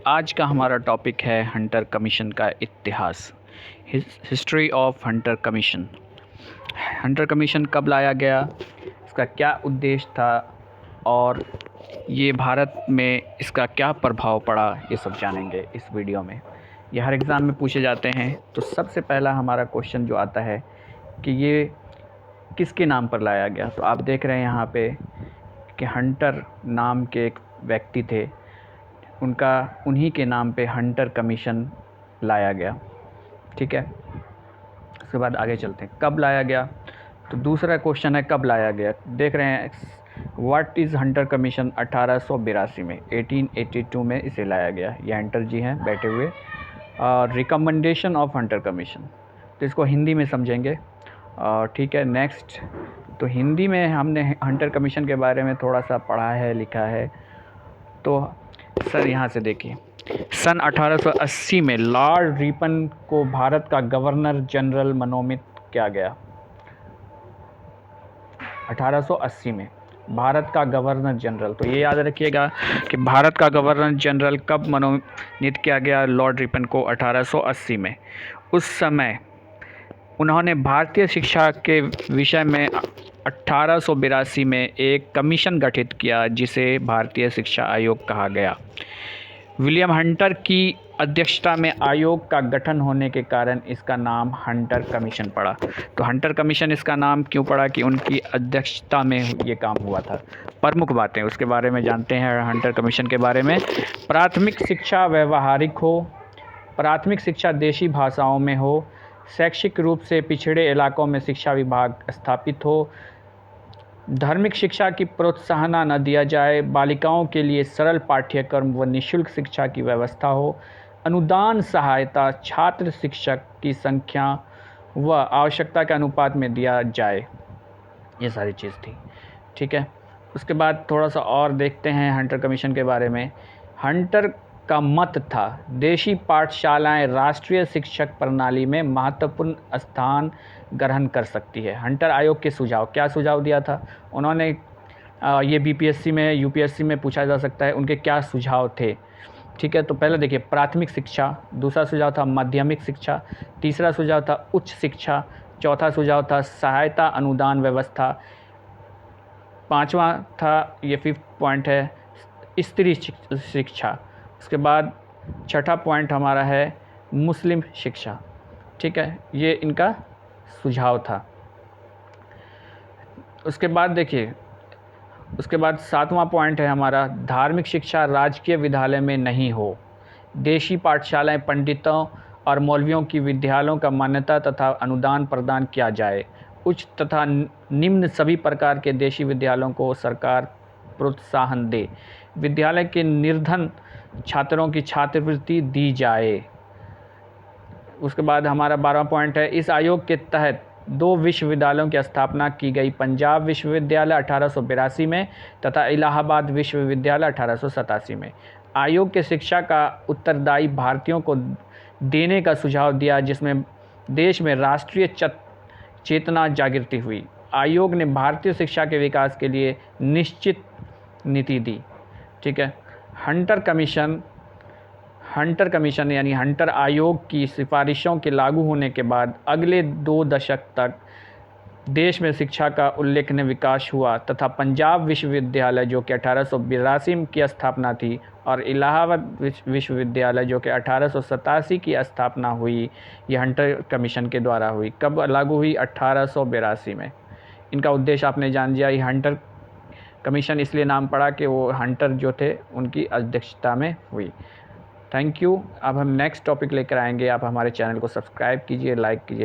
आज का हमारा टॉपिक है हंटर कमीशन का इतिहास। History of Hunter commission. Hunter commission कब लाया गया, इसका क्या उद्देश्य था और ये भारत में इसका क्या प्रभाव पड़ा, ये सब जानेंगे इस वीडियो में। ये हर एग्ज़ाम में पूछे जाते हैं। तो सबसे पहला हमारा क्वेश्चन जो आता है कि ये किसके नाम पर लाया गया। तो आप देख रहे हैं यहाँ पे कि हंटर नाम के एक व्यक्ति थे, उन्हीं के नाम पे हंटर कमीशन लाया गया। ठीक है, उसके बाद आगे चलते हैं कब लाया गया। तो दूसरा क्वेश्चन है कब लाया गया। देख रहे हैं व्हाट इज़ हंटर कमीशन। 1882 में 1882 में इसे लाया गया। ये हंटर जी हैं बैठे हुए। रिकमेंडेशन ऑफ हंटर कमीशन, तो इसको हिंदी में समझेंगे। ठीक है, नेक्स्ट। तो हिंदी में हमने हंटर कमीशन के बारे में थोड़ा सा पढ़ा है, लिखा है। तो सर यहाँ से देखिए, सन 1880 में लॉर्ड रिपन को भारत का गवर्नर जनरल मनोनीत किया गया। 1880 में भारत का गवर्नर जनरल, तो ये याद रखिएगा कि भारत का गवर्नर जनरल कब मनोनीत किया गया, लॉर्ड रिपन को 1880 में। उस समय उन्होंने भारतीय शिक्षा के विषय में 1882 में एक कमीशन गठित किया जिसे भारतीय शिक्षा आयोग कहा गया। विलियम हंटर की अध्यक्षता में आयोग का गठन होने के कारण इसका नाम हंटर कमीशन पड़ा। तो हंटर कमीशन इसका नाम क्यों पड़ा कि उनकी अध्यक्षता में ये काम हुआ था। प्रमुख बातें उसके बारे में जानते हैं हंटर कमीशन के बारे में। प्राथमिक शिक्षा व्यवहारिक हो, प्राथमिक शिक्षा देशी भाषाओं में हो, शैक्षिक रूप से पिछड़े इलाकों में शिक्षा विभाग स्थापित हो, धार्मिक शिक्षा की प्रोत्साहन न दिया जाए, बालिकाओं के लिए सरल पाठ्यक्रम व निःशुल्क शिक्षा की व्यवस्था हो, अनुदान सहायता छात्र शिक्षक की संख्या व आवश्यकता के अनुपात में दिया जाए, ये सारी चीज़ थी। ठीक है, उसके बाद थोड़ा सा और देखते हैं हंटर कमीशन के बारे में। हंटर का मत था देशी पाठशालाएं राष्ट्रीय शिक्षक प्रणाली में महत्वपूर्ण स्थान ग्रहण कर सकती है। हंटर आयोग के सुझाव, क्या सुझाव दिया था उन्होंने, ये बीपीएससी में यूपीएससी में पूछा जा सकता है, उनके क्या सुझाव थे। ठीक है, तो पहले देखिए प्राथमिक शिक्षा, दूसरा सुझाव था माध्यमिक शिक्षा, तीसरा सुझाव था उच्च शिक्षा, चौथा सुझाव था सहायता अनुदान व्यवस्था, पांचवा था, ये 5th पॉइंट है, स्त्री शिक्षा। उसके बाद छठा पॉइंट हमारा है मुस्लिम शिक्षा। ठीक है, ये इनका सुझाव था। उसके बाद देखिए, उसके बाद 7वां पॉइंट है हमारा धार्मिक शिक्षा राजकीय विद्यालय में नहीं हो, देशी पाठशालाएं पंडितों और मौलवियों की विद्यालयों का मान्यता तथा अनुदान प्रदान किया जाए। उच्च तथा निम्न सभी प्रकार के देशी विद्यालयों को सरकार प्रोत्साहन दे। विद्यालय के निर्धन छात्रों की छात्रवृत्ति दी जाए। उसके बाद हमारा 12वां पॉइंट है इस आयोग के तहत 2 विश्वविद्यालयों की स्थापना की गई, पंजाब विश्वविद्यालय 1882 में तथा इलाहाबाद विश्वविद्यालय 1887 में। आयोग के शिक्षा का उत्तरदायी भारतीयों को देने का सुझाव दिया जिसमें देश में राष्ट्रीय चेतना जागृति हुई। आयोग ने भारतीय शिक्षा के विकास के लिए निश्चित नीति दी। ठीक है, हंटर कमीशन यानी हंटर आयोग की सिफारिशों के लागू होने के बाद अगले 2 दशक तक देश में शिक्षा का उल्लेखनीय विकास हुआ तथा पंजाब विश्वविद्यालय जो कि 1882 की स्थापना थी और इलाहाबाद विश्वविद्यालय जो कि 1887 की स्थापना हुई, ये हंटर कमीशन के द्वारा हुई। कब लागू हुई? 1882 में। इनका उद्देश्य आपने जान लिया। ये हंटर कमीशन इसलिए नाम पड़ा कि वो हंटर जो थे उनकी अध्यक्षता में हुई। Thank you. अब हम नेक्स्ट टॉपिक लेकर आएंगे। आप हमारे चैनल को सब्सक्राइब कीजिए, लाइक कीजिए।